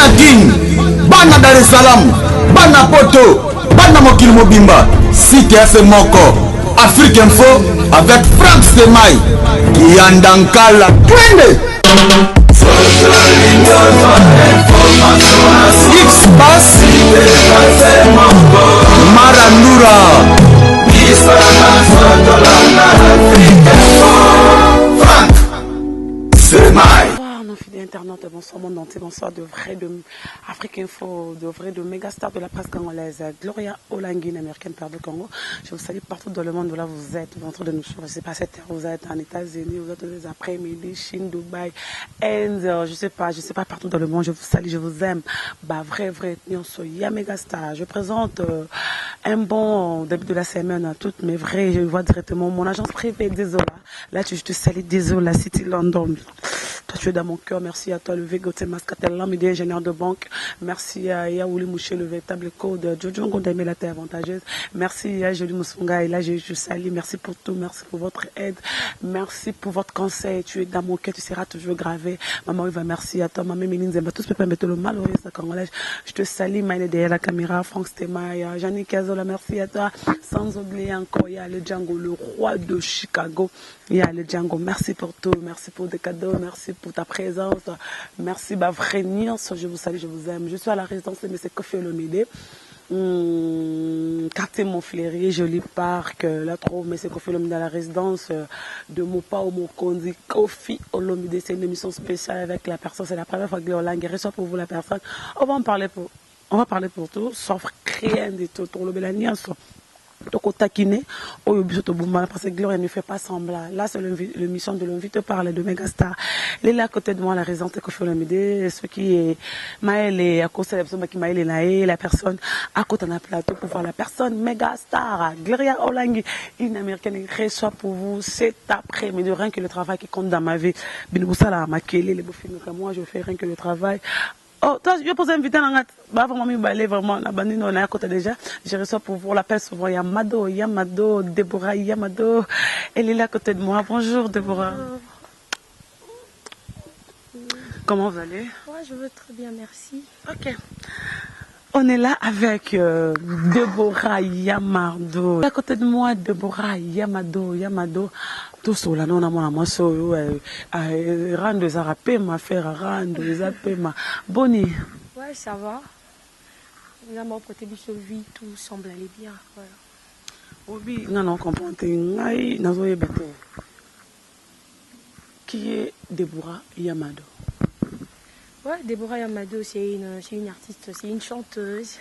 bana King, bana Dar es Salaam, bana Poto, bana Mokili Mobimba, Site FM Moko, Afrique Info avec Frank Stemai, Kiandankala, Twende. X-Bass, Marandura, Frank Stemai. Nos fidèles internautes, bonsoir monde entier, bonsoir de vrai de Afrique Info, de vrai de méga star de la presse congolaise, Gloria Olangi, une américaine père de Congo. Je vous salue partout dans le monde où là vous êtes, vous êtes en train de nous suivre. Je ne sais pas cette heure, vous êtes en États-Unis, vous êtes les après-midi, Chine, Dubaï, Inde, je sais pas partout dans le monde. Je vous salue, je vous aime. Bah vrai, Nyonso, méga star. Je présente un bon début de la semaine à toutes mes vrais. Je vois directement mon agence privée, désolé. Là, je te salue, désolé, la City London. Toi, tu es dans mon cœur. Merci à toi, le Végoté Mascatella, ingénieur de banque. Merci à Yaouli Mouché, le véritable code. Jojo Ngondame, la terre avantageuse. Merci à Jolie Moussunga. Et là, je salue. Merci pour tout. Merci pour votre aide. Merci pour votre conseil. Tu es dans mon cœur. Tu seras toujours gravé. Maman, il va merci à toi. Maman, Méline Zemba. Tous peut mettre le malheureux, ça, congolais. Je te salue, Maïne derrière la caméra. Franck Stemai, Janine Kazola. Merci à toi. Sans oublier encore, il y a le Django, le roi de Chicago. Il y a le Django. Merci pour tout. Merci pour des cadeaux. Merci pour ta présence. Merci, bah, vrai Nyonso, je vous salue, je vous aime. Je suis à la résidence de M. Kofi Olomide. Quartier Montfleury, joli parc. Là, trouve M. Kofi Olomide à la résidence de Mopa ou Mokondi. Kofi Olomide, c'est une émission spéciale avec la personne. C'est la première fois que Léolang reçoit pour vous la personne. On va parler pour tout, sauf rien du tout. Pour le Nyonso. Donc au taquiné, au bisoto boumba, parce que Gloria ne fait pas semblant. Là, c'est l'émission de l'invité parler de Megastar. Elle est là à côté de moi, la résidence de Kofi Olomide, ce qui est Maël et à côté de la personne qui Maël est là, la personne à côté d'un plateau pour voir la personne Megastar, Gloria Olangi, une américaine reçoit pour vous cet après-midi, rien que le travail qui compte dans ma vie. Binoussala, Makele, les beaux films que moi, je fais rien que le travail. Oh, toi, je pose invité dans la vraiment, vraiment, la bandine, on est à côté déjà. Je reçois pour vous, l'appel souvent Yamado, Déborah Yamado. Elle est là à côté de moi. Bonjour, Déborah. Comment vous allez? Ouais, je veux très bien, merci. Ok. On est là avec Déborah Yamado. À côté de moi, Déborah Yamado. Tout cela, non, on a moi, rendre zarapé, ma faire rendre zapé, ma boni. Ouais, ça va. Là, mon côté de vie, tout semble aller bien. Voilà. Oui, non, comprends. Qui est Déborah Yamado? Ouais, Déborah Yamado, c'est une artiste, c'est une chanteuse.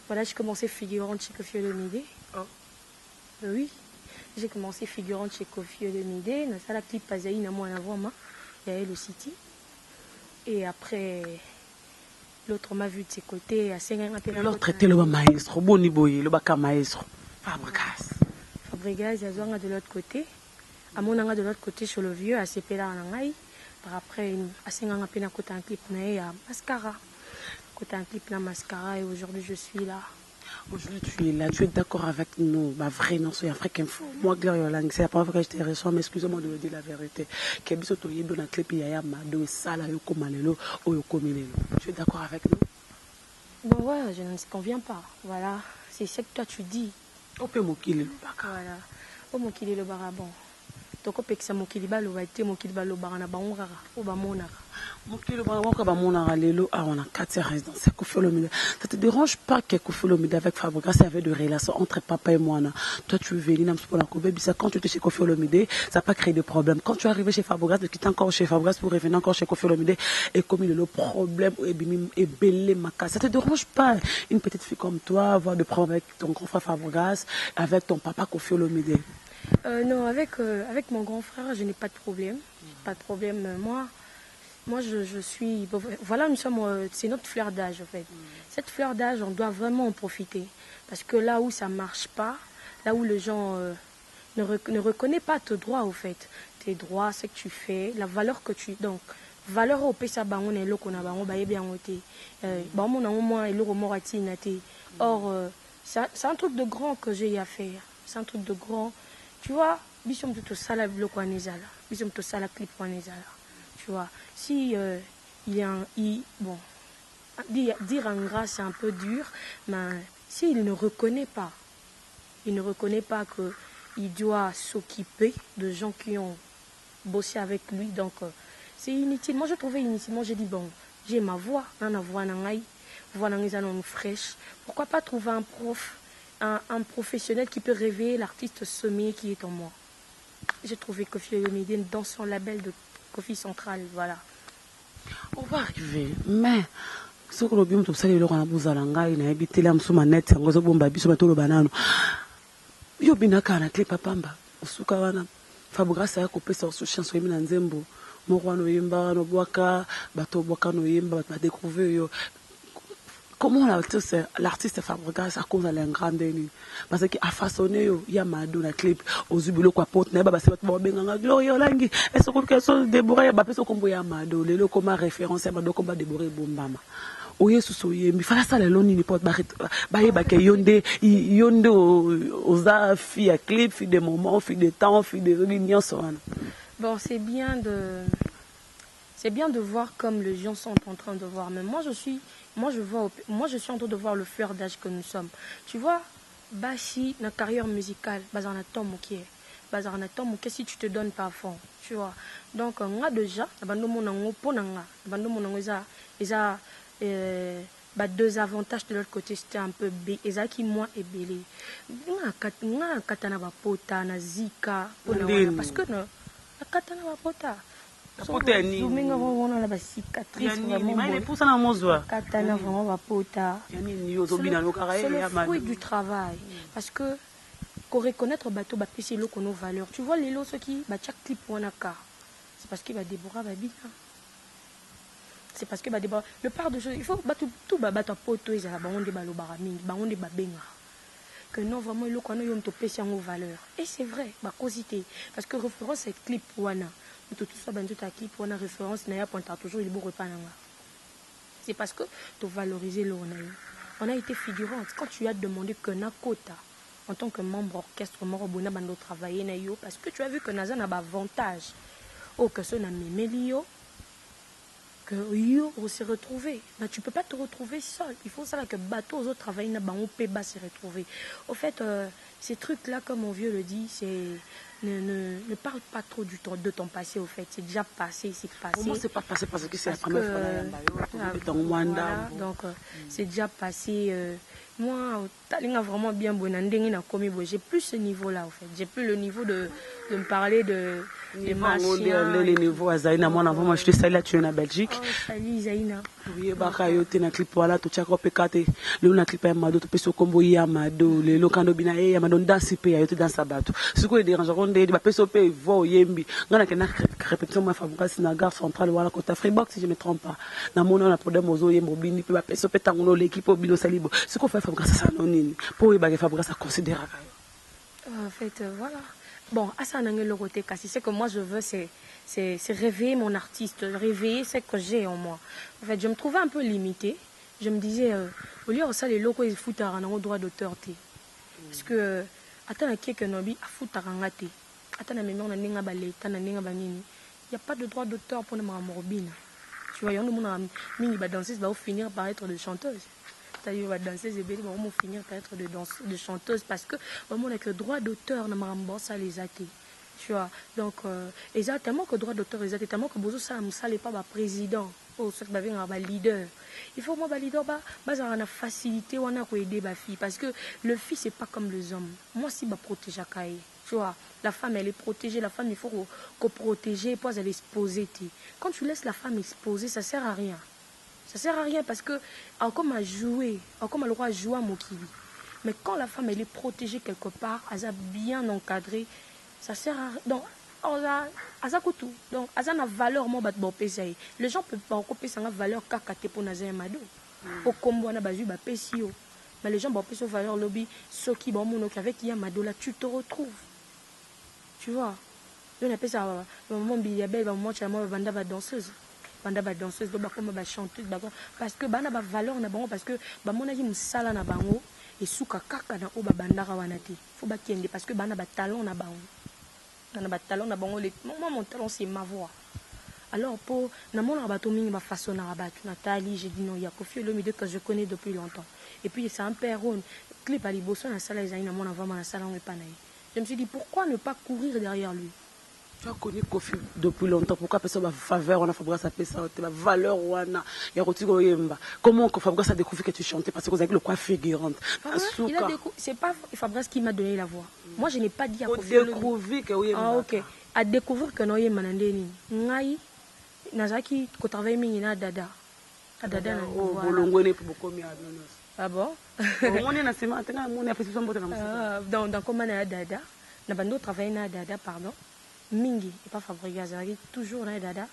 Voilà, j'ai commencé figurante chez Kofi Olomide. Oh. Oui, j'ai commencé figurante chez Kofi Olomide. Dans ça, la clip Pazaï, n'a moins à voir, il y avait le City. Et après, l'autre m'a vu de ses côtés. L'autre était le maestro, Boni Boye, le baka maestro. Fabregas. Fabregas, il y a de l'autre côté. À mon anga de l'autre côté, sur le vieux, à Sepela en Angaï. Par après, à Senganga Pena côté un clip, il y a Mascara. Côté un clip, la Mascara. Et aujourd'hui, je suis là. Aujourd'hui, tu es là, tu es d'accord avec nous, bah vrai, non, c'est Afrique Info. Moi, Gloria Lang, c'est la première fois que je te reçois, mais excusez-moi de me dire la vérité. Tu es d'accord avec nous? Bon, ouais, je ne conviens pas. Voilà, c'est ce que toi tu dis. On peut m'okili le baka. Voilà, on m'okili le bara, bon. Donc, on peut que ça m'okili ba le vaité, m'okili ba le bara na ba ongara, ou ba monara. M'okili ba monara, lelo, ah, on a 4 résidences, c'est Kofi Olomide. Ça te dérange pas que Kofi Olomide avec Fabregas, il y avait de relations entre papa et moi, toi tu es venu, quand tu étais chez Kofi Olomide, ça n'a pas créé de problème. Quand tu es arrivé chez Fabregas, tu quittes encore chez Fabregas pour revenir encore chez Kofi Olomide, et comme il y a le problème, et belé maka, ça te dérange pas, une petite fille comme toi, avoir de problèmes avec ton grand frère Fabregas, avec ton papa Kofi Olomide? Non, avec mon grand frère, je n'ai pas de problème. Pas de problème. Moi je suis... Voilà, c'est notre fleur d'âge, en fait. Cette fleur d'âge, on doit vraiment en profiter. Parce que là où ça ne marche pas, là où les gens ne reconnaissent pas tes droits, au fait. Tes droits, ce que tu fais, la valeur que tu... Donc, valeur au pesa bango ne loko na bango ba yebi angote. Ba mo na moi eloko mo ratina te. Or c'est un truc de grand que j'ai à faire. C'est un truc de grand. Tu vois, bisom tout ça la bloc anezala. Bisom tout ça la clip anezala. Tu vois, si bon, dire en grâce c'est un peu dur, mais s'il ne reconnaît pas, qu'il doit s'occuper de gens qui ont bossé avec lui, donc c'est inutile. Moi je trouvais inutile, moi j'ai dit bon, j'ai ma voix, voix fraîche, pourquoi pas trouver un prof, un professionnel qui peut réveiller l'artiste semé qui est en moi. J'ai trouvé Kofi Olomide dans son label de Kofi Central, voilà. On va arriver, mais ce que l'on a le roi Bouzalanga, il a habité là, net, en gros, bomba, bisomato, le banano. Yo binaka na clip papamba, usuka wana. Fabugrasa ya kopesa ususha soyimi na nzembo. Moko no yimba no bwaka, bato bwaka no yimba, bato découvrir yo. Comment l'artiste Fabregas a cause à l'engrandé parce qu'il a façonné il y a Mado na clip aux ubilo kwa porte na ba c'est ba benganga Gloria Olangi et ce que sont déboré ba peso kombo ya Mado lelo comme référence ya Mado comme ba déboré bombama oye susoye mi fala ça le ni porte ba yeba ke yonde oza fi à clip fi des moments fi des temps fi des réunions son. Bon, c'est bien de voir comme les gens sont en train de voir, mais moi je suis en train de voir le fleur d'âge que nous sommes. Tu vois, Bashi, notre carrière musicale, si tu te donnes pas à fond, tu vois. Donc, on a déjà, deux avantages de l'autre côté, c'était un peu B, Ezaki moi et Bélé. Katana Bapota, Nazika, parce que non, Katana Bapota. Katana vraiment bapota. C'est le fruit du travail. Parce que qu'on reconnaître bateau bapisi lo kono valeur. Tu vois les lots ceux qui ba chaque clip wanaka. C'est parce qu'il va Déborah babina. C'est parce que ba Déborah le part de choses il faut battre tout bateau poto ils a ba onde ba lo barami ba onde ba benga. Que non vraiment lo kono yom to pesi en valeur. Et c'est vrai ba cosité parce que référence c'est clip wana. Tout ça, clip pour une référence, toujours il repas. C'est parce que tu valoriser l'eau. On a été figurante. Quand tu as demandé que Nakota, en tant que membre orchestre, Morobuna Bando travailler, parce que tu as vu que Naza n'a avantage. Oh, que ce n'a pas que yo on s'est retrouvé. Bah, tu ne peux pas te retrouver seul. Il faut savoir que bateau aux autres travaillent, n'a pas se retrouver. Au fait, ces trucs-là, comme mon vieux le dit, c'est. Ne parle pas trop de ton passé, au fait. C'est déjà passé, c'est passé. Comment c'est pas passé parce que c'est la première fois donc, c'est déjà passé. Moi, Talinga vraiment bien j'ai plus ce niveau-là, en fait. J'ai plus le niveau de me parler de les niveaux à Zaina, moi, moi, je te salue là, tu es en Belgique. Salut Zaina. Oui, tu es clip, voilà, tu as copié, le clip à Mado, tu peux se comboyer à Mado, le locando binae, à Mado, danse, tu danses à Batou. Ce que les dérangeants, des personnes peuvent voir, yembi. On a une répétition, ma fabrique, c'est la gare centrale, voilà, quand tu as Freebox, si je ne me trompe pas. Dans mon nom, on a problème aux yembo, bini, puis la personne peut t'enlever l'équipe au bilo salibo. Ce qu'on fait, fabrique, ça, non, pour y baguer, fabrique, ça considérable. En fait, voilà. Bon, à ça, c'est que moi je veux, c'est réveiller mon artiste, réveiller ce que j'ai en moi. En fait, je me trouvais un peu limitée. Je me disais, au lieu de ça, les locaux, ils foutent un droit d'auteur. Parce que, attends, quelqu'un nobi, à foutre un thé. Attends, mais on a n'enga balé, t'en a n'enga banini. Il n'y a pas de droit d'auteur pour ma morbine. Tu vois, il y a un mini danseuse va finir par être de chanteuse. C'est-à-dire, va danser, et bien, on va finir par être de chanteuse parce que, vraiment, avec le droit d'auteur, on a ça les athées. Tu vois, donc, exactement que le droit d'auteur, exactement que Bozo, ça n'est pas président, ou ce que un leader. Il faut que leader, on a facilité, on a aider ma fille parce que le fils, c'est pas comme les hommes. Moi, si je protège à Kaye, tu vois, la femme, elle est protégée, la femme, il faut qu'on protéger, puis elle est exposée. Quand tu laisses la femme exposée, ça sert à rien. Ça sert à rien parce que, comme à jouer, comme elle doit jouer à Mokibi. Mais quand la femme elle est protégée quelque part, elle est bien encadrée, ça sert à rien. Donc, elle a donc, elle a une valeur, moi, les gens peuvent pas couper sa valeur kakate pour Nazé Mado. Au combo, on a basu, mais les gens peuvent pas valeur lobby, ceux qui vont avec Yamado, là, tu te retrouves. Tu vois? On appelle ça, mon billet, moi, tu as moi, danseuse. Danseuse chanteuse parce que bana ba valeur na bango parce que ba monaki musala na bango et suka kaka na oba bandaka wana te faut ba kende parce que bana ba talent na bango le moi mon talent c'est ma voix Alors, pour Namon Rabatoming, ma façon à rabattre, Nathalie, j'ai dit non, il y a Kofi Olomide que je connais depuis longtemps. Et puis, c'est un père, clip à Liboso, dans la salle, ils ont avant dans la salle, on n'est pas naïf. Je me suis dit, pourquoi ne pas courir derrière lui? Tu as connu Kofi depuis longtemps. Pourquoi personne va faveur, on a Fabrice a fait ça, la valeur, on a Yarotigo Yemba. Comment Fabrice a découvert que tu chantais? Parce que vous avez le quoi figurante. C'est pas Fabrice qui m'a donné la voix. Moi, je n'ai pas dit à Kofi. Découvrir que oui. Ah, ok. À découvrir que non, Yemba Nandeni. Ngai, Nazaki, ko travaille mina dada. Dada, oh, bolongone pour beaucoup mieux. Ah bon? On est dans ce matin, on est à position de la dans comment na dada, na bando travaille na dada, pardon. Mingi, et pas Fabrice, toujours na dada,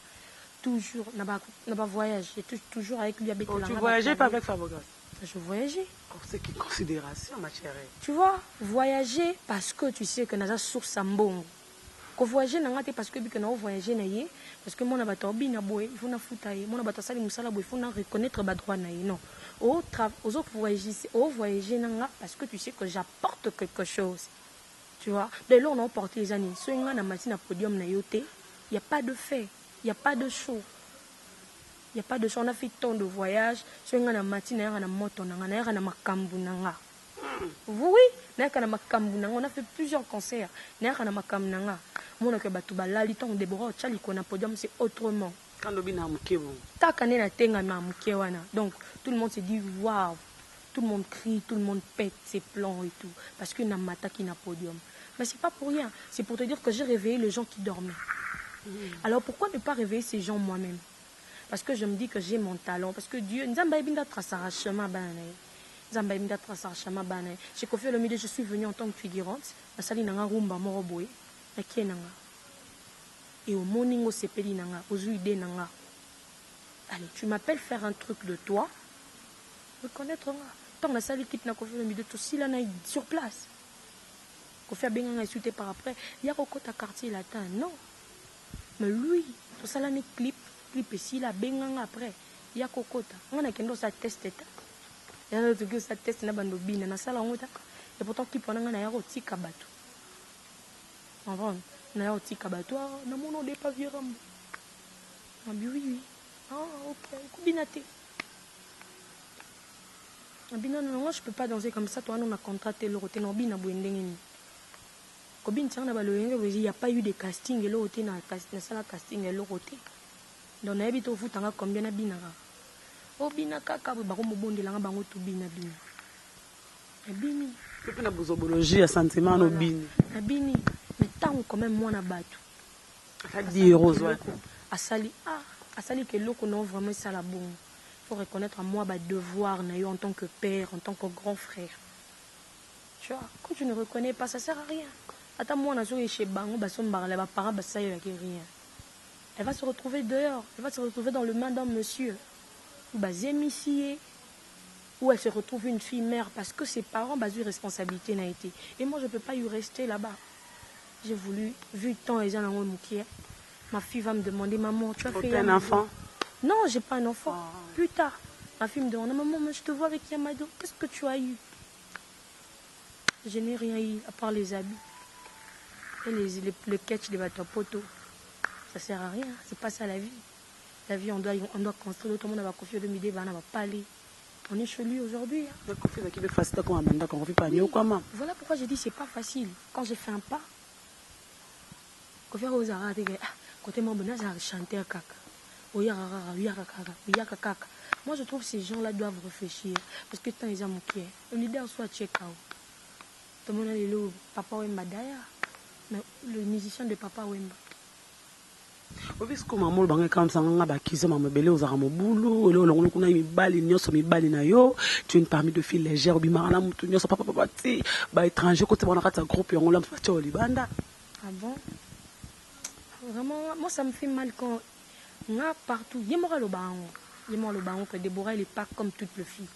toujours, n'a pas voyage, toujours avec lui avec tu voyageais pas avec Fabrice? Je voyageais. C'est qui considération, ma chérie? Tu vois, voyager parce que tu sais que nous avons source à bon. Quand voyager, parce que nous voyager, parce que mon abato bin aboy, il faut na foutaye, mon abato sali musala boy, il faut na reconnaître ba droit naï. Non. Aux autres voyager parce que tu sais que j'apporte quelque chose. Tu vois, dès lors on a porté les années. Soit on a na machine à podium na yote, il y a pas de fait, il y a pas de show. Il n'y a pas de show, on a fait tant de voyages. Soit on a na machine, on a na moto, on a na makambu nanga. Oui, on a fait plusieurs concerts. On a fait makambu nanga. Mon que batu balali ton Deborah Tchali qu'on a podium c'est autrement. Quand le bina mkewo. Ta kané na tenga na mkewana. Donc tout le monde se dit waouh. Tout le monde crie, tout le monde pète ses plans et tout parce que na mata qui na podium. Mais c'est pas pour rien, c'est pour te dire que j'ai réveillé les gens qui dormaient. Alors pourquoi ne pas réveiller ces gens moi-même? Parce que je me dis que j'ai mon talent parce que Dieu nzamba ibinda trasara chemin banay. Nzamba ibinda trasara chemin banay. J'ai confié le milieu, je suis venue en tant que figurante. Na sali nanga rumba moroboy. Et au morning au sepeli nanga, aux idées nanga. Allez, tu m'appelles faire un truc de toi, reconnaître moi. Tant la salle quitte n'a qu'au fait le milieu tout si là sur place. Qu'au fait bien insulté par après, il y a encore ta quartier latin, non. Mais lui, tout ça là n'est clip et si là bien après, il y a kokota. On a qu'un sa test et il y a d'autres que ça teste na bandobine na salle en haut. Et pourtant qui pendant un aéro tika bateau. En vrai, na ya otika bato na mono de paviram. Ah oui. Ah ok, kubinate. Abina non, moi je peux pas danser comme ça, toi on a contracté le roté no bina buendengeni. Kobin tsana ba loyenga il y a pas eu de casting le roté na sala casting le roté. Donc na ebito futanga combien na bina ka. O bina kaka ba ko mobondela nga bango to bina. Abini. Depuis la bozobologie à sentiment no bini. Abini. Mais tant quand même moi na batu. Ça dit rose Asali que l'oko non vraiment ça la bon. Faut reconnaître à moi ba devoir na yo en tant que père, en tant que grand frère. Tu vois, quand tu ne reconnais pas ça sert à rien. Attends moi na so chez bango ba so mbarala ba parents ba ça y a rien. Elle va se retrouver dehors, elle va se retrouver dans le main d'un monsieur. Ou ba zémissier. Où elle se retrouve une fille mère parce que ses parents bah eu responsabilité n'a été. Et moi je peux pas y rester là-bas. J'ai voulu, vu le temps, ma fille va me demander, maman, tu as fait un enfant? Non, j'ai pas un enfant. Plus tard, ma fille me demande, maman, je te vois avec Yamado, qu'est-ce que tu as eu? Je n'ai rien eu, à part les habits. Et le catch des bateaux poteaux. Ça sert à rien, c'est pas ça la vie. La vie, on doit construire, tout le monde va confier le midi, on va pas aller. On est chez lui aujourd'hui. Voilà pourquoi j'ai dit c'est pas facile. Quand j'ai fait un pas, côté mon bonheur, j'ai chanté à kaka. Moi, je trouve que ces gens-là doivent réfléchir. Parce que tant ils ont manqué. Le leader soit check-out. Tout le monde a dit Papa Wemba d'ailleurs. Mais le musicien de Papa Wemba. Parce que maman bangai comme ça nga ba kizo maman belé ozaka mobulu ole olongo kuna mibali nyoso mibali na yo tu es une parmi de filles légères bimara na mutu nyoso papa ti ba étranger côté bona kata groupe yango la mfacho libanda. Ah bon? Vraiment, moi ça me fait mal quand nga partout yemora le bango que Déborah elle est pas comme toutes les filles.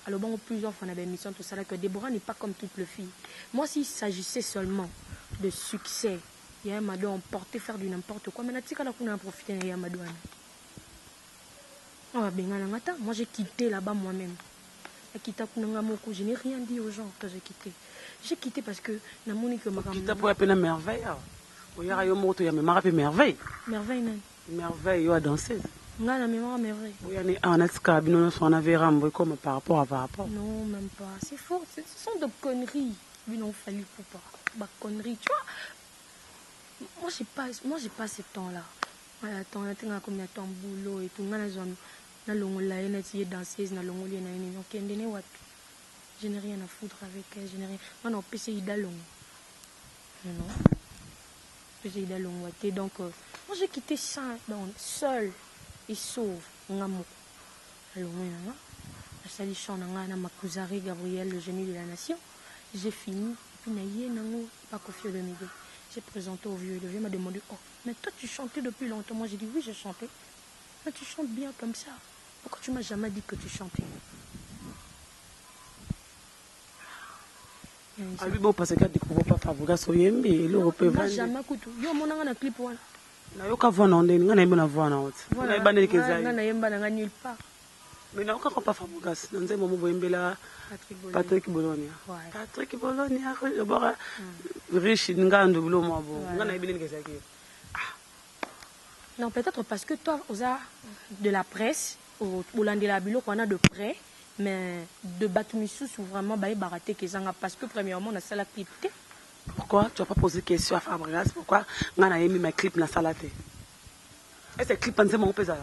Alors bon plusieurs fois on a des émissions tout ça là que Déborah n'est pas comme toutes les filles. Moi s'il s'agissait seulement de succès, il y a un mado emporté faire du n'importe quoi mais natika là qu'on a profité il y a un mado. Moi j'ai quitté là-bas moi-même. Je n'ai rien dit aux gens que j'ai quitté. J'ai quitté parce que na moni que ma quitté pour appeler merveille. Il y a un mot, il y a merveille. Merveille, Merveille, yo a dansé. Nga na mémoire, mais vrai. Oui, on a comme par rapport à par rapport. Non, même pas. C'est faux. Ce sont de conneries. Lui, non, fallu pour pas. Bah, conneries, tu vois. Moi, j'ai pas ce temps-là. Attends, on a combien de temps boulot et tout. Na longola, na tiye danseuse, na longola, na yini. Donc, je n'ai rien à foutre avec elle. Je n'ai rien. Moi, non, PC Ida long. Non. PC Ida long. Donc, moi, j'ai quitté ça, seul et sauve. Ngamo. Alors, moi, je suis allé Makuzari Gabriel, le génie de la nation. J'ai fini. Puis, pas confié de m'aider. J'ai présenté au vieux. Le vieux m'a demandé, oh, mais toi, tu chantais depuis longtemps. Moi, j'ai dit, oui, je chantais. Mais tu chantes bien comme ça. Pourquoi tu m'as jamais dit que tu chantais? Ah oui, bon, parce que tu découvres pas Favoga Soyembe, l'Europe va. Jamais écouté. Yo, mon un clip. Na yo ka voix na ndeni, nga na yemba na voix na haute. Voilà. Na yemba kezai. Na yemba na nulle part. Mais na yo ka pas Favoga, nze momo boyembela Patrick Bolonia. Patrick Bolonia, bora riche ngando bulo mabo. Nga na yebeli kezai ki. Non, peut-être parce que toi, on a de la presse, au Landela Bilo, qu'on a de près, mais de Batumissou, c'est vraiment baraté parce que premièrement, on a ça la clip. Pourquoi tu n'as pas posé question à Fabregas? Pourquoi on a mis mes clips dans la salle? Est-ce que clip en Zembo peut ça?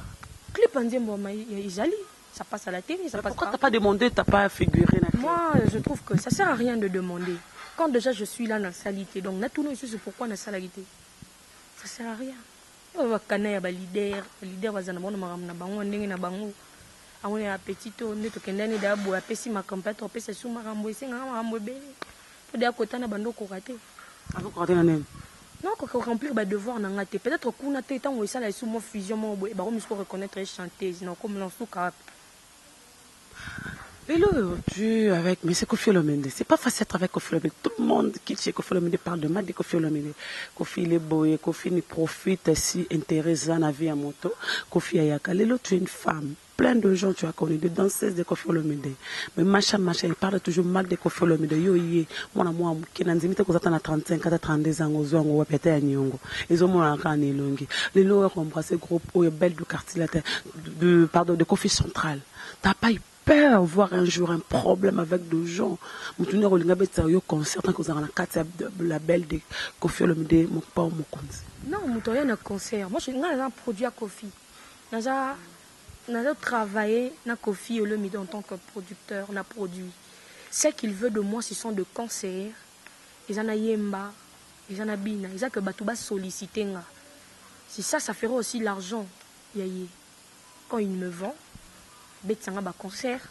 Clip en Zembo, ça passe à la télé. Ça passe. Pourquoi tu n'as pas demandé, tu n'as pas figuré? Moi, je trouve que ça ne sert à rien de demander. Quand déjà je suis là dans la salité, donc c'est pourquoi on a salité. Ça ne sert à rien. Il y a un leader, on est petit, on est au Kenya, on a pessi ma campagne, on a pessi sous ma rambo, c'est un rambo bé. Il y a un côté, on a bando koraté. Ah, vous koraté nanem? Non, quand remplir mes devoirs, on a été. Peut-être qu'on a été, on a ça, sous mon fusion, on a reconnaître et chanter, non, comme l'on sous caractère. Et là, tu avec M. Kofi Olomide, c'est pas facile d'être avec Kofi Olomide. Tout le monde qui chez Kofi Olomide parle de mal de Kofi Olomide. Kofi il est beau, Kofi il profite si intéressant à la vie à moto. Kofi Ayaka. Là, tu es une femme. Plein de gens tu as connu, des danseuses de Kofi Olomide. Mais machin, il parle toujours mal de Kofi Olomide. Yo, moi, qui n'a jamais été à 35, à 32 ans, aux ans, ou à péter à Nyongo. Ils ont mon cané longue. Les lois ont embrassé groupe, ou belle du quartier, de Kofi Central. T'as pas eu peur voir un jour un problème avec des gens. Je suis allé au concert tant que vous avez la belle de Kofi Olomide, mon père, mon compte. Non, je suis allé au concert. Moi, je suis un produit à Kofi. On a travaillé na Kofi Olomide en tant que producteur, on a produit. Ce qu'il veut de moi, ce sont de concerts. Ils en ont yemba, ils en ont bina, ils ont que Batouba sollicité. Si ça ferait aussi l'argent. Quand il me vend, betsanga ba concert.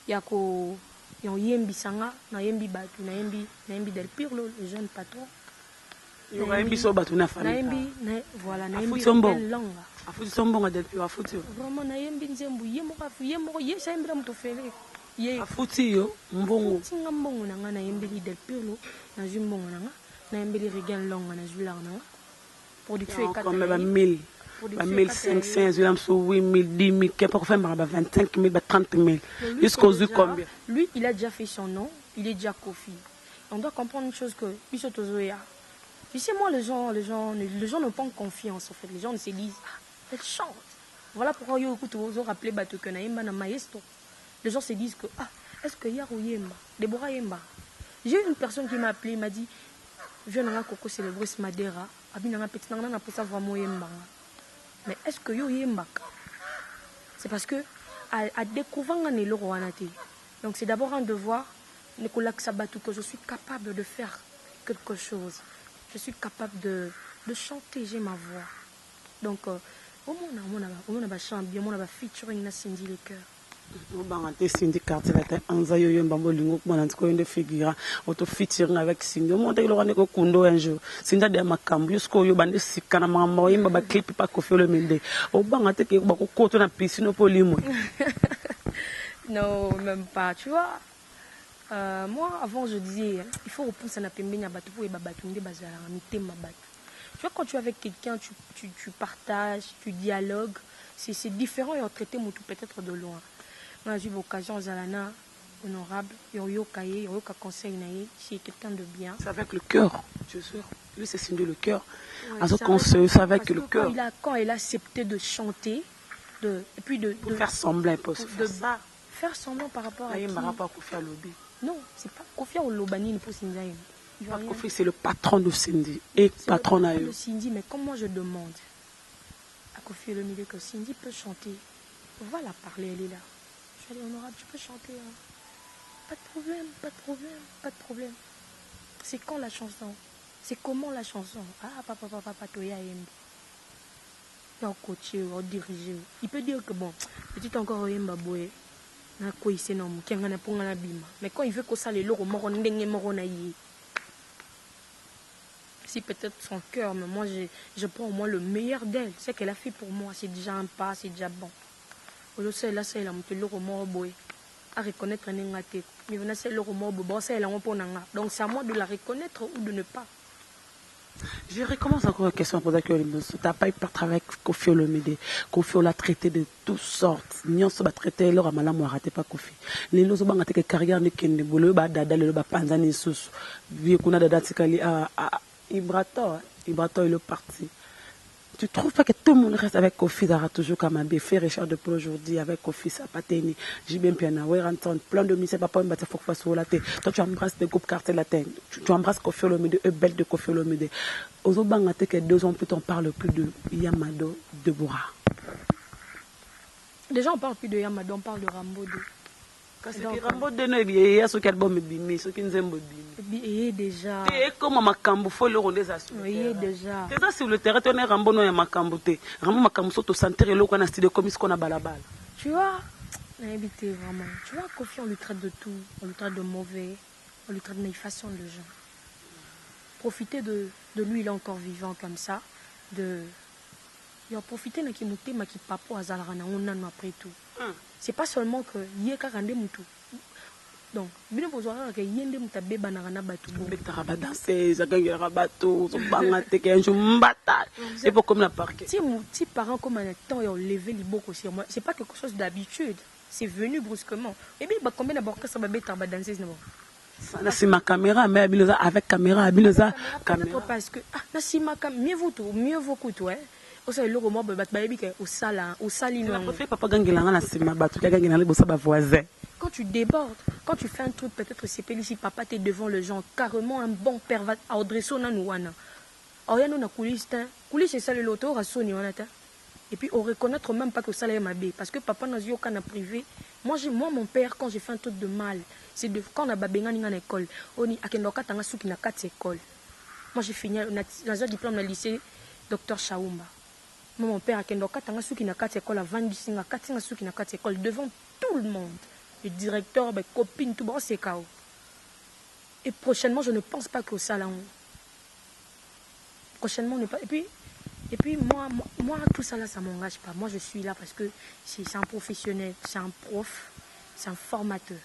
Yako yembi sanga, na yembi batu, na yembi del Pirlo, le jeune patron. Na yembi so batu na famille. Na yembi, voilà, na yembi langue. Afuti sombonga del Pirlo, afuti. Vraiment na yembi nzembu, yemo yesa yembra mutofele. Afuti yo, mbongo. Tinga mbongo na yembi del Pirlo, na jumbongo na yembi rigen longa na jular na. Production est 1000. 1500, 8000, 10 000, qu'importe, 25 000, 30 000. Jusqu'aux yeux combien? Lui, il a déjà fait son nom, il est déjà Kofi. On doit comprendre une chose que, tu sais, moi, les gens n'ont pas confiance, en fait. Les gens se disent, ah, elle chante. Voilà pourquoi ils ont rappelé Batuke Naïmba na Maestro. Les gens se disent que, ah, est-ce qu'il y a Yemba, Deborah Yemba? J'ai eu une personne qui m'a appelé, m'a dit, je viens de Coco célébrer ce Madera, Abinanga Petit Nana pour savoir moi Yemba. Mais est-ce que yo yemba? C'est parce que à découvrir le roanati. Donc c'est d'abord un devoir Nicolas Sabatou que je suis capable de faire quelque chose. Je suis capable de chanter, j'ai ma voix. Donc au moins on a chanté bien, on a featuring na Cindy le cœur. On Cindy quartier la tête Anza yo mbambo lingo mona ntiko yende figura auto featuring avec Cindy on monte le ko kundo un jour Cindy de makambo jusqu'au yo bande sikana mama yimba ba clip pas Kofi Olomide o banga te ke ba ko koto na piscine po limo. Non, même pas, tu vois. Moi avant je disais il faut repousser na pembeni ya batu pour ebabatu nde bazala mitema batu. Tu vois quand tu es avec quelqu'un tu partages, tu dialogues, c'est différent et on traite mutu peut-être de loin. Moi, j'ai eu l'occasion, Zalana, honorable, Yoyo Kaye, Yoyo Ka conseil, c'est quelqu'un de bien. C'est avec le cœur, je suis sûr. Lui, c'est signé le cœur. Ouais, Alors qu'on savait que le cœur... Quand il a accepté de chanter, et puis de faire semblant, faire semblant par rapport à qui? Par rapport à Kofi Alobi. Non, c'est pas Kofi Olobani, pour Cindy. Kofi, c'est le patron de Cindy. Et patron à eux. De Cindy, mais comme moi je demande à Kofi Olomide que Cindy peut chanter, on va la parler, elle est là. Je suis allée honorable, tu peux chanter. Hein. Pas de problème, pas de problème, pas de problème. C'est quand la chanson? C'est comment la chanson? Ah, papa, toya yemba. Non, coaché, dirigé. Il peut dire que bon, petit encore yemba boy. Na quoi c'est non, qui en a pour un abîme. Mais quand il veut que ça les loro moron dengue moron aïe. Si peut-être son cœur, mais moi je prends au moins le meilleur d'elle. Ce qu'elle a fait pour moi, c'est déjà un pas, c'est déjà bon. Aujourd'hui, c'est là, c'est là, mon loro moro boy. À reconnaître un engagé. Mais on a c'est le remords, bon, c'est là, on peut n'anga. Donc c'est à moi de la reconnaître ou de ne pas. Je recommence encore une question à poser à Kyolimbos. Tu n'as pas eu par travail avec Kofi Olomide. Kofi l'a traité de toutes sortes. Nyon se bat traité, leur amala moi raté pas Kofi. Les lois ont été carrière de Kende Bolo, dada le panzani sous. Vu qu'on a dada tikali à Ibrato, Ibrato est le parti. Tu trouves pas que tout le monde reste avec Kofi Dara toujours comme un fait Richard de Pro aujourd'hui avec Kofi Sapateni, Jibem Piana, Weranton, plein de misères, papa Mbata Fokfa sur la tête. Toi tu embrasses des groupes cartel latin, tu embrasses Kofi Olomide, belle de Kofi Olomide. Aux Obangate que 2 ans plus on parle plus de Yamado de Boura. Déjà on parle plus de Yamado, on parle de Rambo 2. Parce que Rambo 2 il y a ce qu'elle bombe bimi, ce qui nous aime bimi. Et déjà. Et comme Makambo faut le rendre ça. Oui déjà. C'est ça sur le terrain, on est Rambo non Makambo te. Rambo Makambo soto sentir le qu'on a style comme ce qu'on a balabal. Tu vois, on a habité vraiment. Tu vois Kofi on lui traite de tout, on lui traite de mauvais, on lui traite de façon de gens. Profiter de lui, il est encore vivant comme ça, il a profité de qui ma qui papo azalana on a après tout. C'est pas seulement que yé ka rande mutu. Donc, bien besoin que yende mutabe banana batu. Betara ba danser, zakanga rabato, so banga te ke un mbata. C'est pas comme la parquet. Si parents comme un temps ils ont levé les bocaux sur moi, c'est pas quelque chose d'habitude. C'est venu brusquement. Et bien combien d'abord que ça va betara ba danser non? Là c'est ma caméra mais Abiloza avec caméra Abiloza caméra parce que là c'est ma caméra mieux vaut que toi. Aussi le roman bat baby que au sala au salino. Papa gangela na sima batu gangela le bossa ba voisin. Quand tu débordes, quand tu fais un truc peut-être c'est pas ici papa t'es devant le gens carrément un bon père va adresser na nouana. Oyano na coulisse c'est ça le loto rasoni on attend. Et puis on reconnaître même pas que ça m'a bé parce que papa n'a eu aucun privé. Moi mon père quand j'ai fait un truc de mal, c'est de quand on a babenga ninga na école, on y akendoka tanga suki na 4 écoles. Moi j'ai fini dans un diplôme na lycée Dr Chaoumba. Mon père akendoka tanga suki na 4 écoles à 20 singa 4 suki na 4 écoles devant tout le monde. Le directeur, mes copines, tout bon c'est chaos. Et prochainement, je ne pense pas que ça là. Prochainement, on n'est pas. Et puis moi, tout ça là, ça m'engage pas. Moi, je suis là parce que c'est un professionnel, c'est un prof, c'est un formateur.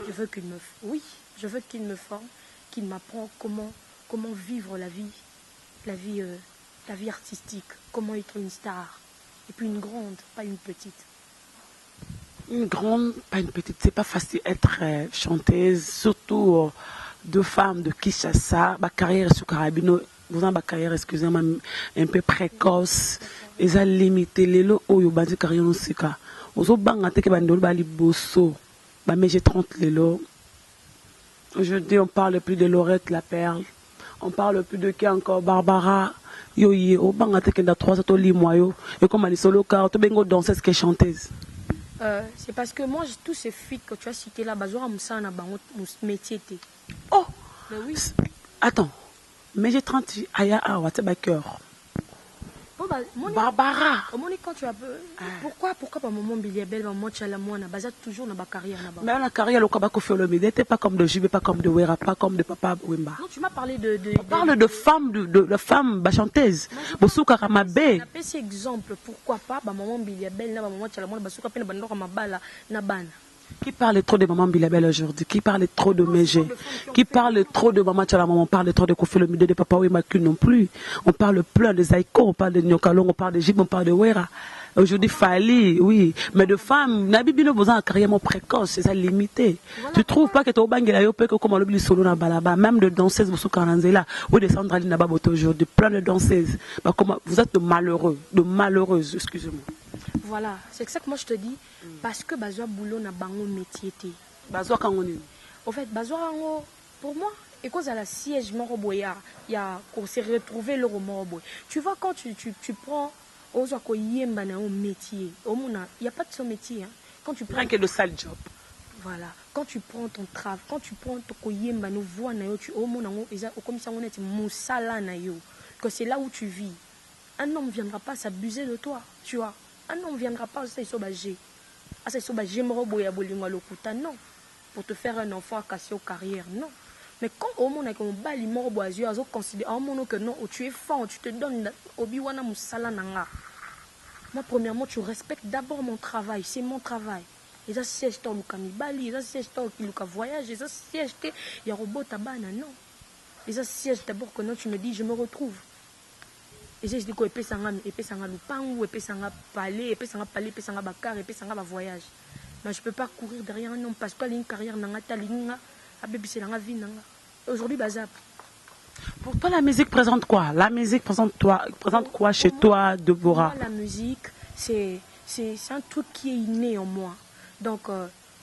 Je veux qu'il me, oui, je veux qu'il me forme, qu'il m'apprend comment vivre la vie artistique, comment être une star. Et puis une grande, pas une petite. Une grande, pas une petite, c'est pas facile d'être chanteuse, surtout deux femmes de Kinshasa. Ma carrière sur Carabino, vous avez ma carrière, excusez-moi, un peu précoce. Ils ont limité les lots où ils ont bâti carrière dans ce cas. Aux autres banques, ils ont bâti bosso. Mais j'ai 30 les lots. Aujourd'hui, on parle plus de Laurette la Perle. On parle plus de qui encore, Barbara. Yo yé, au banque, ils ont 3 autres limoyaux. Et comme elle est solo, car tu es danseuse qui est chanteuse. C'est parce que moi, tous ces filles que tu as citées là, bah, j'aurais mon métier. Oh! Ben oui. Attends, mais j'ai 30 aya awa, c'est ma cœur. Oh, bah, Barbara! Quand tu as pourquoi pas maman Billy Belle, maman Tchalamouana, bah, toujours dans ma carrière là-bas. Mais la carrière, le Kabako Fiolomide n'était pas comme de Jubé, pas comme de Wera, pas comme de Papa Wemba. Non, tu m'as parlé de. On parle de femmes, de femmes chanteuses. Bossouka Ramabé. On a fait exemple, pourquoi pas, bah, maman Billy Belle, maman Tchalamouana, Bossouka Pena Bandora Mabala, Nabana. Qui parle trop de maman Bilabel aujourd'hui? Qui parle trop de Mégé? Qui parle trop de maman Tchalamouana? On parle trop de Kofi Olomide, de Papa Wemba non plus. On parle plein de Zaïko, on parle de Nyokalong, on parle de Jib, on parle de Wera. Aujourd'hui, Fali, oui. Mais de femmes, n'a pas besoin de carrière précoce, c'est ça limité. Voilà. Tu trouves pas que tu as au peu comme on le solo dans balaba, même de danseuses, vous soukananzé là, ou de Sandra Lina Baboto aujourd'hui, plein de danseuses. Bah, vous êtes de malheureuses, excusez-moi. Voilà, c'est ça que moi je te dis, parce que Bazoa boulot n'a pas un métier. Bazoa quand on est. En fait, Bazoa, pour moi, et cause à la siège Moroboya, il y a qu'on s'est retrouvé le Moroboy. Tu vois, quand tu prends aux Akoyemba un métier, il n'y a pas de ce métier. Hein. Quand tu prends que le sale job. Voilà, quand tu prends ton travail, quand tu prends ton Koyemba, nous voix, tu comme ça on est moussala nayo, que c'est là où tu vis. Un homme ne viendra pas s'abuser de toi, tu vois. Un homme ne viendra pas s'abuser. Non. Pour te faire un enfant cassé aux carrières, non. Mais quand au monde avec un bali mort boisio, azo considère un monde que non, tu es fort, tu te donnes obiwana musala nanga. Moi premièrement, tu respectes d'abord mon travail, c'est mon travail. Et ça siège toi lukami bali, ça siège toi qui luka voyage, et ça siège que y a robot tabana non. Et ça siège d'abord que non, tu me dis je me retrouve. Et je dis quoi épée sanga lupangu, épée sanga palais, épée sanga bakar, épée sanga voyage. Mais je ne peux pas courir derrière un homme parce que une carrière aujourd'hui, bazap. Pour toi, la musique présente quoi? La musique présente quoi chez toi, Deborah? La musique, c'est un truc qui est inné en moi. Donc,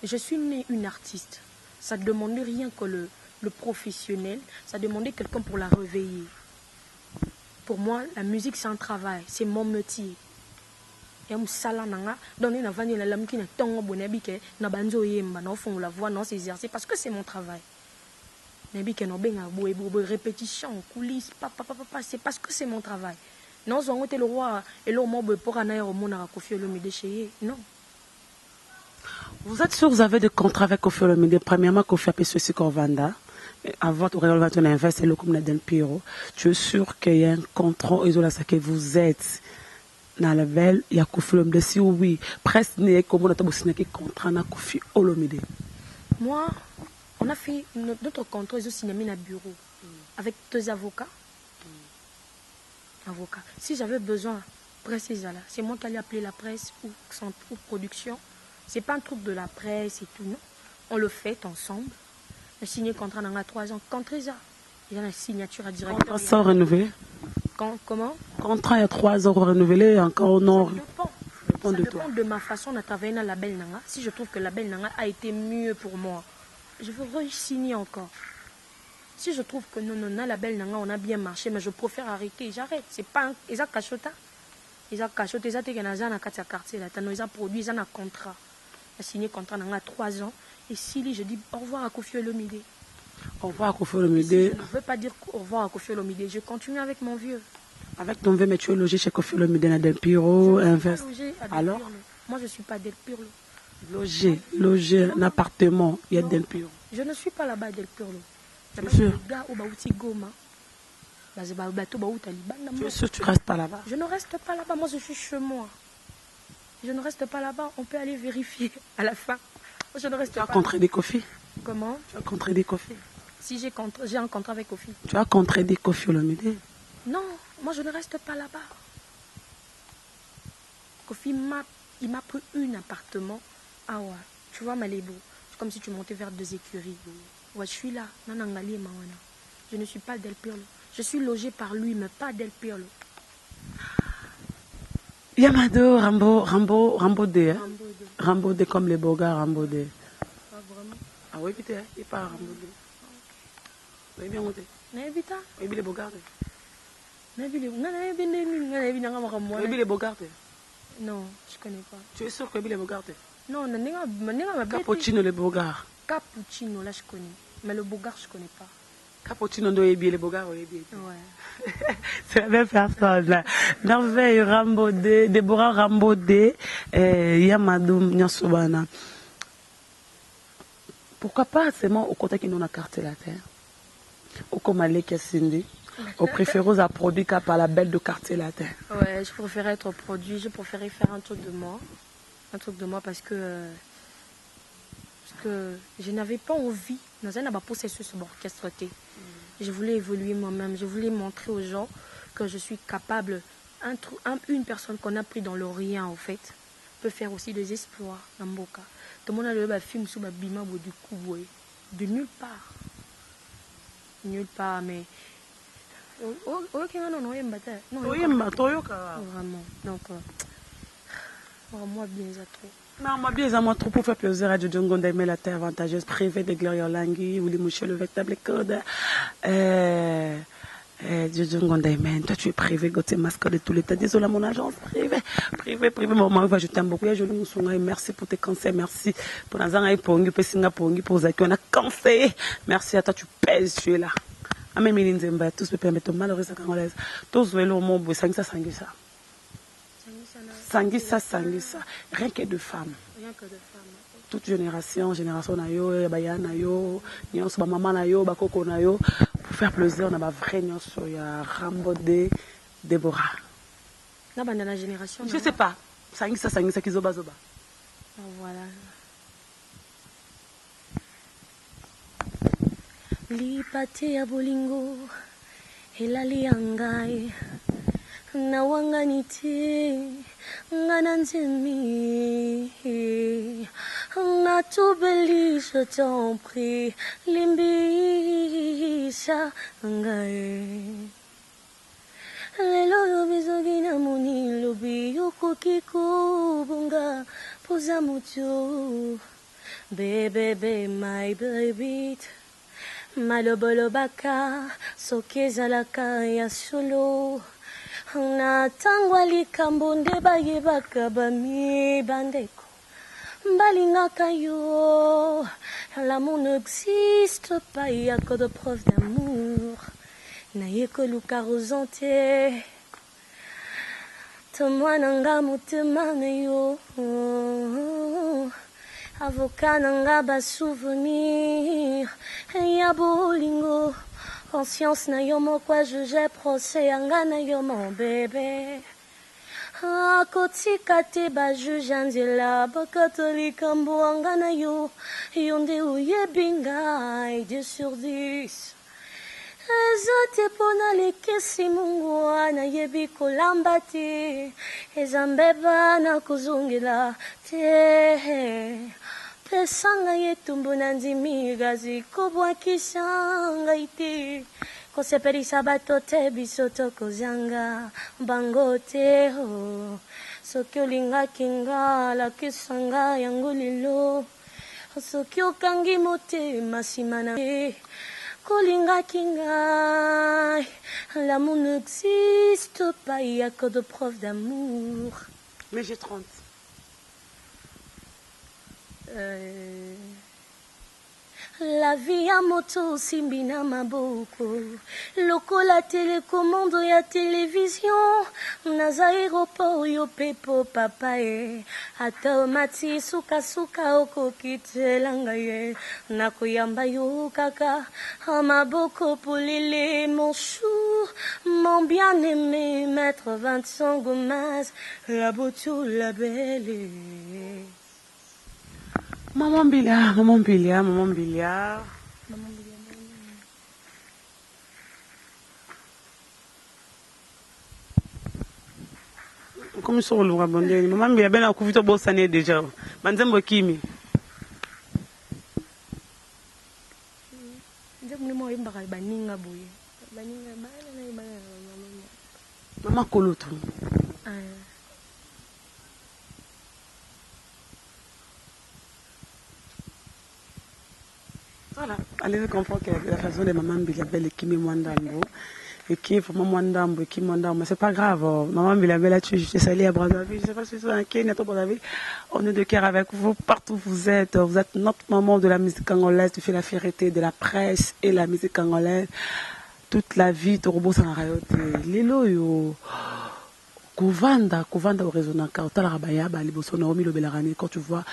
je suis née une artiste. Ça ne demandait rien que le professionnel. Ça demandait quelqu'un pour la réveiller. Pour moi, la musique, c'est un travail. C'est mon métier. Et parce que c'est mon travail. Répétition, coulisses, c'est parce que c'est mon travail. Non, le roi et le pour non. Vous êtes sûr que vous avez des contrats avec Kofi Olomide? Premièrement, Kofi a payé ceci Vanda. Avant de regarder un invest, le comme Nadel Piro. Tu es sûr qu'il y a un contrat que vous êtes dans la belle, il y a Kofi Olomide. Si oui, presque n'est comme on a signé un contrat avec Kofi Olomide. Moi, on a fait notre contrat, ils ont signé un bureau avec 2 avocats. Avocats. Si j'avais besoin, précisément, c'est moi qui allais appeler la presse ou production. C'est pas un truc de la presse et tout, non. On le fait ensemble. On a signé un contrat dans 3 ans. Contrat, il y a une signature à directeur. Contrat sans renouveler. Comment? Contrat il y a 3 ans renouvelé, encore non. Ça dépend de ma façon de travailler dans la belle Nanga. Si je trouve que la belle Nanga a été mieux pour moi, je veux re-signer encore. Si je trouve que non, la belle Nanga, on a bien marché, mais je préfère arrêter, j'arrête. C'est pas un. Ils ont cachota. Ils ont cachoté, ils ont été dans la quartier là. Ils ont produit, ils ont un contrat. Ils ont signé un contrat dans 3 ans. Et si je dis au revoir à Kofi Olomide. Au revoir à Kofi Olomide. Si je ne veux pas dire au revoir à Kofi Olomide. Je continue avec mon vieux. Avec ton vieux, mais tu es logé chez Kofi Olomide à Del Piro, invest. Alors? Moi, je ne suis pas Del Piro. Logé, un appartement, il y a Del Piro. Je ne suis pas là-bas Del Piro. Tu es sûr? Tu es sûr que tu ne restes pas là-bas? Je ne reste pas là-bas. Moi, je suis chez moi. Je ne reste pas là-bas. On peut aller vérifier à la fin. Je ne reste pas. Tu as contredit Kofi? Comment? Tu as contredit Kofi? Si j'ai un contrat avec Kofi. Tu as contredit Kofi Olomide? Non, moi je ne reste pas là-bas. Kofi il m'a pris un appartement. Ah ouais, tu vois Malébo. C'est comme si tu montais vers 2 écuries. Ouais, je suis là. Je ne suis pas Del Pirlo. Je suis logée par lui, mais pas Del Pirlo. Yamado, Rambo D. Hein? Rambo D comme les beaux gars, Rambo D. Pas vraiment. Ah oui, putain, il part Rambo D. Oui, bien monté. Oui, les beaux gars. Oui, les beaux gars. Non, je connais pas. Tu es sûr que les beaux gars? Non, Cappuccino, les beaux gars. Cappuccino, là je connais. Mais le beau gars, je connais pas. Cappuccino, les beaux gars, oui. Ouais. C'est la même personne. Merveille, Rambo D, Déborah Rambo D, Yamadou Nyasobana. Pourquoi pas seulement au côté qui nous a carté la terre? Ou comme Alek Cindy, au préféré à produit par la belle de quartier latin. Ouais, je préférais être produit, je préférais faire un truc de moi. Un truc de moi parce que je n'avais pas envie, dans un processus orchestré. Je voulais évoluer moi-même, je voulais montrer aux gens que je suis capable une personne qu'on a pris dans le rien, en fait, peut faire aussi des exploits dans Mboka. Tout le monde a le film sur Bima du coup, de nulle part. Nulle part, mais. Vraiment. Donc, moi, bien, ça trop. Non, moi bien, moi trop pour faire plaisir à Jojo Ngonda, mais la terre avantageuse privée de Gloria Olangui, ou les mouches le vectable code. Jojo Ngonda, toi tu es privé, Gauthier Masque de tout l'état. Désolé, mon agence privé, maman, je t'aime beaucoup. Je vous souhaite merci pour tes conseils, merci pour la zanga et pour Singapour, pour Zaki, on a conseillé. Merci à toi, tu pèses, tu es là. Ah, mais Milinzemba, tous me permettent malheureusement à Congolaise. Tous veulent au monde, Sangisa. Sangisa, rien que de femmes. Toute génération nayo, baya nayo, nyonso ba maman nayo, ba koko nayo, pour faire plaisir, on a vrai nyonso ya Rambo de Déborah. La bandana génération. Je sais pas. Sangisa kizoba zoba. Voilà. Lipate ya bolingo, elali yangai, nawanganite, ngananzemi, natubeli, je t'en prie, limbisa ngai. Lelo lobizogi na muni lobi yokoki kubunga poza mutu, bebe my baby. Malobolo baka sokezalaka ya solo na tangwa likambo nde bayebaka bami bandeko balingaka yo. L'amour n'existe pas, il n'y a que de preuves d'amour. Naye koluka rozante tomwa nanga motema na yo. Avocat nanga ba souvenir ya bolingo conscience na yo mokwa juge procès yanga na yo mon bébé akotika te ba juge nzela bakatolika mbwanga na yo nde oyebi ngai 10 sur 10 eza te mpona lekesi mungu wana yebi kolamba te eza mbeba na kozongela te pesa ngai etumbu na ndimi gazi kobwakisa ngai te kosepelisa bato te biso tokozanga bango te soki olingaki nga lakisa ngai yango lelo soki okangi motema nsima na kolingaki ngai. L'amour n'existe pas, il n'y a que de preuves d'amour. Mais j'ai 30. La vie ya moto simbi na maboko lokola telekomando ya television naza aéroport yo pepo papa ye ata mati sukasuka okokitelanga ye nakoyamba yo kaka maboko polele mon chou mon bien-aimé maître Vincent Gomez la beauté la belle. Maman Bilia. Comme sur le Rabondé, maman Bilia, ben a couvert beau sané déjà. Manzembo Kimi. Maman Koloto. Voilà, allez comprendre que la façon de maman Bilabelle qui me Mwandambo et qui est vraiment Mwandambo et qui Mwandambo, mais c'est pas grave. Maman Bilabelle, tu es salée à Brazzaville, je sais pas si c'est un Kenya, Brazzaville. On est de cœur avec vous partout où vous êtes. Vous êtes notre maman de la musique congolaise, tu fais la fierté de la presse et la musique congolaise. Toute la vie, tu robot sans rayote. Lelo yo. Kovanda au réseau Naka, Otalabaya, Baliboso, Naomi Lobelarani, quand tu vois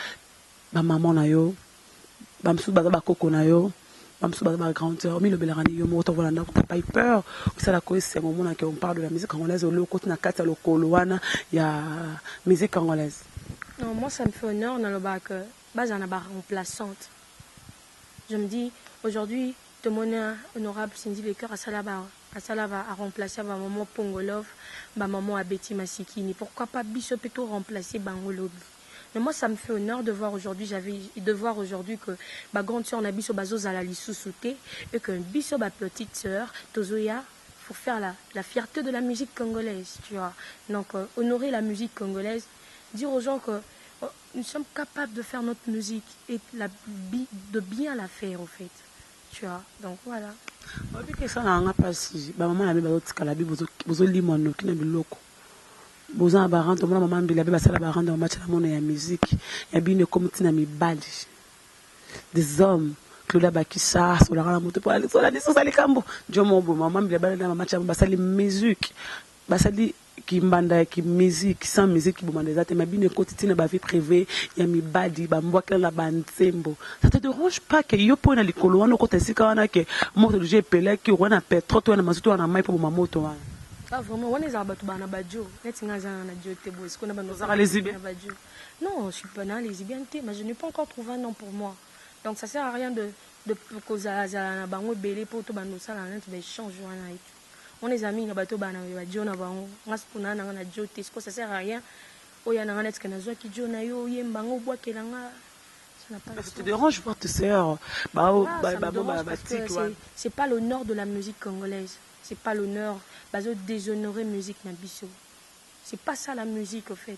ma maman na yo. Bamsou bazaba koko na yo bamsou bazaba grandeur mi le belarani yo moto volanda ko pas peur ça la c'est un moment on parle de la musique congolaise au côté na kata lokolo wana ya musique congolaise. Non, moi ça me fait honneur dans le bac bazana ba remplaçante. Je me dis aujourd'hui de mon honorable Cindy Baker à Salaba Asala va à remplacer ma maman Pongolov, ma maman à Betty Masikini. Pourquoi pas Biso plutôt remplacer Bangolobi? Mais moi, ça me fait honneur de voir aujourd'hui, que ma grande soeur Nabiso Bazo Zalali Sousouté et que Biso, ma petite soeur, Tozoya, pour faire la fierté de la musique congolaise, tu vois. Donc, honorer la musique congolaise, dire aux gens que nous sommes capables de faire notre musique et de bien la faire, au fait. Tu vois, donc voilà. Bozan barante mona mama mbila be basala barante mama tshela mona ya musique ya bine comme tina mibali des hommes Claudia Bakissa sola kana moto pa sola niso sali kambo jomo bo mama mbila bala na mama tshela basali musique basali kimbanda ki musique sans musique ki bomanda zate mabine koti tina ba vie privée ya mibali ba mbwakela la banzembo ça te dérange pas que yo pona likolo wana ko tesika wana ke moto de jepela ki wana pétrole to wana mazuto wana mai po mamoto wana. Ah, vraiment, on est à Batubana Badjo. Non, je suis pas dans les lesbienneté, mais je n'ai pas encore trouvé un nom pour moi. Donc ça sert à rien de causer à Bango Belé pour tout bando ça, des changes. On est amis, na bateau bana Badjo, na Bango, on a spuna, na Nadjo, Tesco, ça sert à rien. Oh, ya na net que na zo qui jo na yo, yem Bango bois kelanga. Ça te dérange voir tes sœurs. C'est pas l'honneur de la musique congolaise. C'est pas l'honneur, bazo déshonorer musique nabiso. C'est pas ça la musique au fait.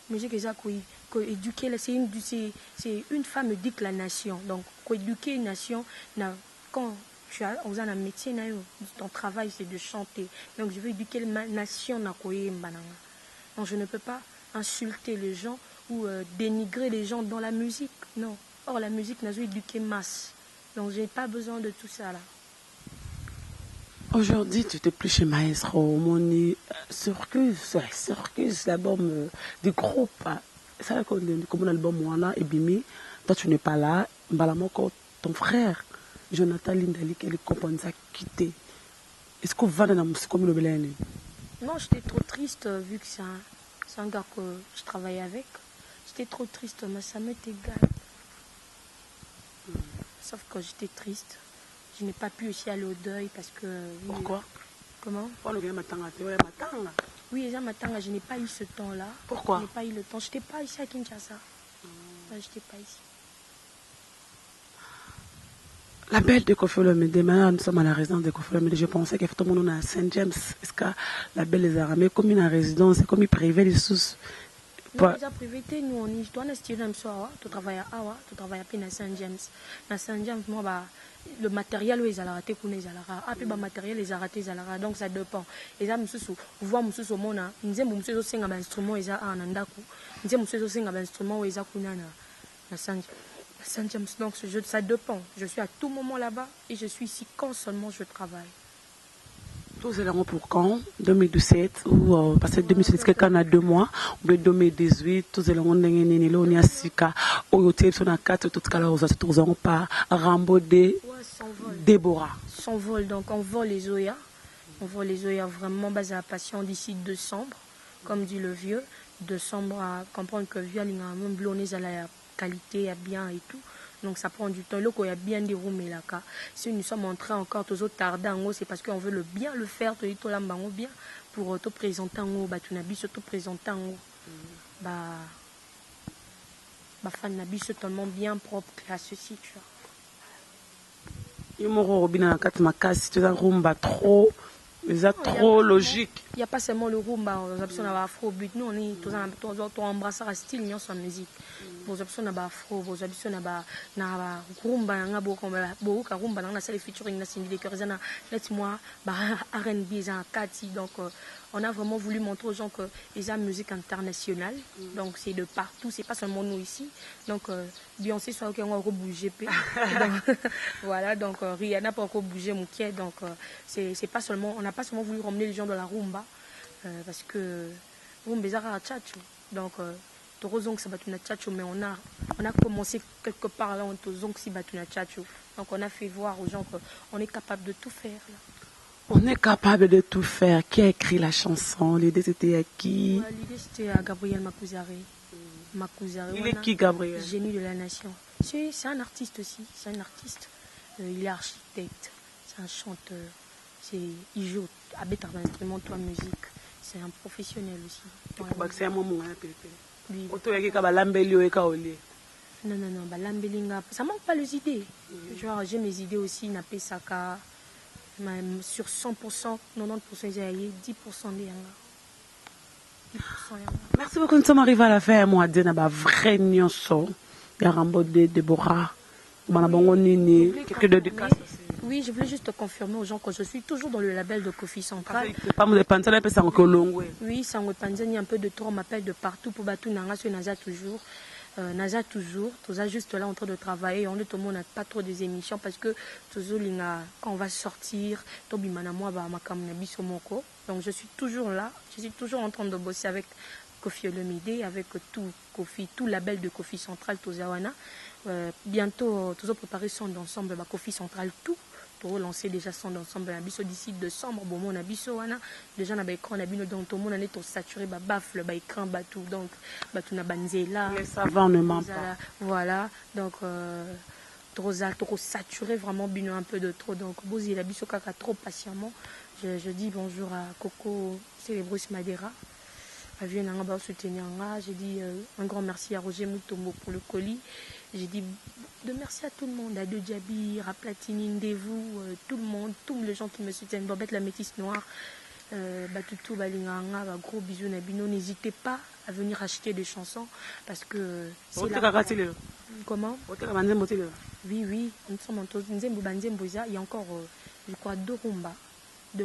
Musique c'est éduquer, c'est une femme éduque la nation. Donc éduquer une nation, quand tu as un métier ton travail c'est de chanter. Donc je veux éduquer la nation na donc je ne peux pas insulter les gens ou dénigrer les gens dans la musique. Non. Or la musique n'a pas éduqué masse. Donc j'ai pas besoin de tout ça là. Aujourd'hui, tu n'es plus chez Maestro, mon Circus, l'album du groupe. C'est comme l'album Wana et Bimi. Toi, tu n'es pas là. Mbalamoko, ton frère, Jonathan Lindali, qui a quitté. Est-ce qu'on va dans la musique comme le Bélène? Non, j'étais trop triste vu que c'est un gars que je travaillais avec. J'étais trop triste, mais ça m'est égal. Sauf que j'étais triste. Je n'ai pas pu aussi aller au deuil parce que... Pourquoi? Comment? Oui, déjà Matanga, je n'ai pas eu ce temps-là. Pourquoi? Je n'ai pas eu le temps. Je n'étais pas ici à Kinshasa. Je n'étais pas ici. La belle de Koffi Olomide, maintenant nous sommes à la résidence de Koffi Olomide. Je pensais que tout le monde est à Saint-James. Est-ce que la belle les a ramés comme une résidence, c'est comme une privée les sous? Non, déjà privé, nous on est dans le style même soir, tu travailles à Awa, tu travailles à Saint-James. Dans Saint-James, moi, le matériel, ils ont raté, puis le matériel, ils ont raté, donc ça dépend. Et ça, monsieur, voir monsieur au monde, nous disons, monsieur, c'est un instrument, ils ont un andaku. Nous disons, monsieur, c'est un instrument, ils ont un Saint-James. Donc ça dépend. Je suis à tout moment là-bas et je suis ici quand seulement je travaille. Tous les rangs pour quand 2017 ou parce que 2017 quelqu'un a 2 mois ou 2018 tous les rangs n'engagés là on y a 6 cas au hôtel sur la 4 tout cas là aux autres par Rambo de Déborah son vol donc on vole les Oya vraiment basé à passion d'ici décembre comme dit le vieux décembre à comprendre que vieux il a même blonné à la qualité à bien et tout. Donc ça prend du temps. Là, il y a bien déroulé là. Si nous sommes entrés encore tous autres tardants, c'est parce qu'on veut bien le faire, bien pour te présenter en haut, tu n'as te présenter en haut. Fan nabi c'est tellement bien propre à ceci, tu vois. Il m'a robina quatre macas, tu as rumba trop. C'est trop logique. Il n'y a pas seulement le rumba, nous avons afro-but, nous on est tous embrassés à style, nous sommes musique. Nous avons afro, nous avons rumba, nous avons rumba, nous avons featuring, nous avons laisse-moi, R&B, donc on a vraiment voulu montrer aux gens que les a musique internationale, donc c'est de partout, c'est pas seulement nous ici. Donc Beyoncé soit qu'on va bouger, voilà, donc Rihanna pas encore bouger mon pied, donc c'est pas seulement, on n'a pas seulement voulu ramener les gens de la rumba, parce que rumba c'est un tchatcho, donc heureusement que ça va être une tchatcho, mais on a commencé quelque part là, on heureusement que c'est une tchatcho, donc on a fait voir aux gens qu'on est capable de tout faire là. On est capable de tout faire. Qui a écrit la chanson? L'idée c'était à qui? L'idée c'était à Gabriel Makouzare. Il est qui Gabriel? Génie de la nation. C'est un artiste aussi. C'est un artiste. Il est architecte. C'est un chanteur. Il joue à bêta d'instrument, toi, musique. C'est un professionnel aussi. C'est un moment. Oui. Non, Balambelinga. Ça manque pas les idées. Genre, j'ai mes idées aussi, Napé Saka. Même sur 100%, 90%, j'ai 10% des yanga. 10% yanga. Merci beaucoup. Nous sommes arrivés à la fin. Moi, je n'ai pas vrai nyonso. Il y a un peu de Déborah. Quelques dédicaces. Oui, je voulais juste te confirmer aux gens que je suis toujours dans le label de Kofi Central. Oui, Sango Panzani, un peu de tour, on m'appelle de partout pour Batou Nanga, sur Naza toujours. Naza toujours, tout ça juste là en train de travailler. On tout le monde n'a pas trop des émissions parce que toujours quand on va sortir, donc je suis toujours là, je suis toujours en train de bosser avec Kofi Olomide, avec tout label de Kofi Central, Tozawana. Bientôt, toujours préparer son d'ensemble, Kofi Central, tout. Pour relancer déjà son d'ensemble, d'ici décembre, bon, mon abisso, déjà, on a écran, donc tout le monde est saturé, baffle, écran, batou, donc, batou na banzela. Les savants ne mentent pas. Voilà, donc, trop saturé, vraiment, bino un peu de trop. Donc, Bozi, l'abisso, kaka, trop patiemment. Je dis bonjour à Coco, c'est Bruce Madera. J'ai dit un grand merci à Roger Moutombo pour le colis. J'ai dit merci à tout le monde, à De Djabir, à Platini, Ndevou, tout le monde, tous les gens qui me soutiennent. Bobette la métisse noire, Batutu, Balinganga, gros bisous, Nabino. N'hésitez pas à venir acheter des chansons parce que. Comment? Oui, nous sommes en tous. Il y a encore, je crois, deux rumbas. On a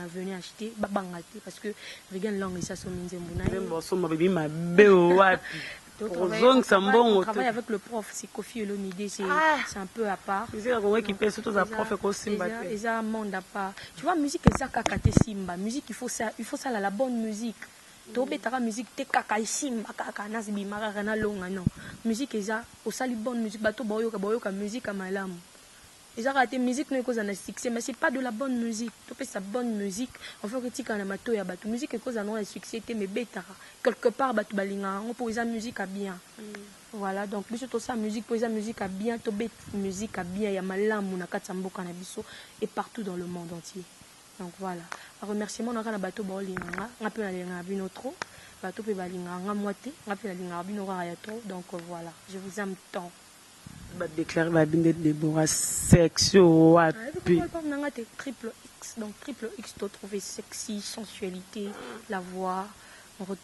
venu acheter parce que regarde langue ça son on travaille avec le prof, c'est Kofi Olomide, c'est un peu à part. Tu vois, musique c'est ça kakate simba, musique il faut ça la bonne musique. Tobetara musique te kaka simba kaka nasbi mara na longa non. Musique c'est ça, au sali bonne musique bato boyoka musique à malamu. Ils ont raté musique, nous cause un succès, mais c'est pas de la bonne musique. Tu fais sa bonne musique, on fait que tu as mato ya batu musique est cause un succès, mais bêta quelque part batu balinga, on pose la musique à bien. Voilà, donc plus tout ça musique, pose la musique à bien, tu bête musique à bien, ya malamu na katambo kanabiso et partout dans le monde entier. Donc voilà. Un remerciement on a na bato balinga, on peut aller na bino trop, bato pe balinga nga moité, on peut aller na bino ra ya trop. Donc voilà, je vous aime tant. Déclarer la binde de Déborah sexo triple X, donc triple X tu trouver sexy, sensualité, la voix,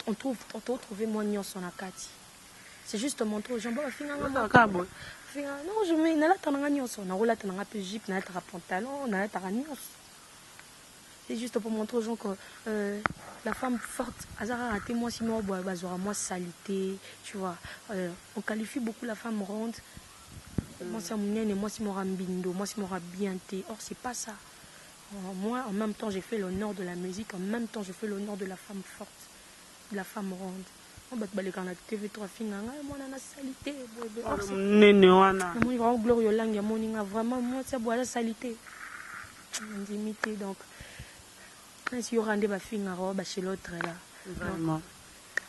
on trouve moins nion son akati. C'est juste montrer aux gens bon finalement non je mets na la tananga nion son na rola tananga pe jupe na ta pantalon na ta nion. C'est juste pour montrer aux gens que la femme forte azara raté moi sinon bazora moi salité, tu vois. On qualifie beaucoup la femme ronde. Moi c'est mon moi c'est mon rambindo, moi c'est mon rabienté. Or c'est pas ça. Moi en même temps j'ai fait l'honneur de la musique, en même temps je fais l'honneur de la femme forte, de la femme ronde. On va te balayer quand la TV3 finanga, moi on a la salité. Néné wana. Moi vraiment glorieux langue, moi vraiment moi c'est boire la salité. Intimité donc. Si on rendait ba finanga ba chez l'autre là. Vraiment.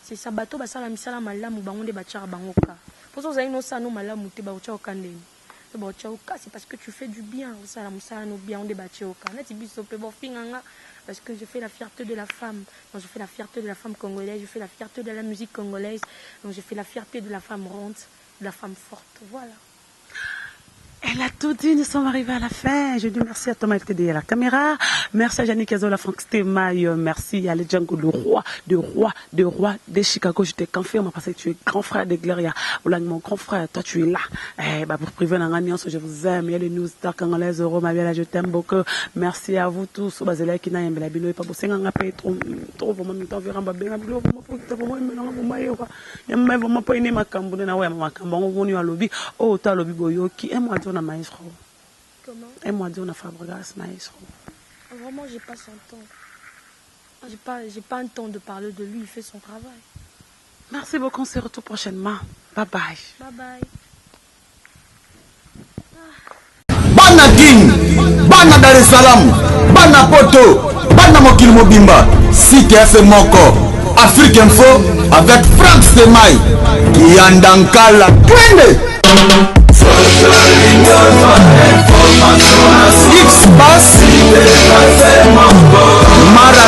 C'est ça bateau ba sala misala malamu bango de ba tchara bangoka. Pour ça, c'est parce que tu fais du bien. Parce que je fais la fierté de la femme. Donc, je fais la fierté de la femme congolaise. Je fais la fierté de la musique congolaise. Donc, je fais la fierté de la femme ronde, de la femme forte. Voilà. Elle a tout dit, nous sommes arrivés à la fin. Je dis merci à Thomas LTD à la caméra. Merci à Yannick Azola, Franck Stemaille. Merci à Django, le roi de Chicago. Je te confirme parce que tu es grand frère de Gloria. Mon grand frère, toi tu es là. Pour priver dans l'ambiance, je vous aime. Il y a les news stars congolaises, ma belle, je t'aime beaucoup. Merci à vous tous. Bazela qui n'a pas la bino et pas pour 5 ans après trop vraiment mi temps verra ba benga bilo vraiment pour te vraiment me na mo mayo quoi. Yamba vraiment pas ine makambo na wa makambo ngoni wa lobi. Oh ta lobi boyoki. Et moi on a maestro. Comment? Et moi on a Fabregas maestro. Vraiment j'ai pas son temps. J'ai pas un temps de parler de lui, il fait son travail. Merci beaucoup, on se retrouve prochainement. Bye bye. Bye bye. Bana King, Bana Dar es Salaam, Bana Poto, Bana Mokil Mobimba, CTF Moko, Afrique Info avec Franck Stemaille, Kiandankala, Twende. X-Bass Mara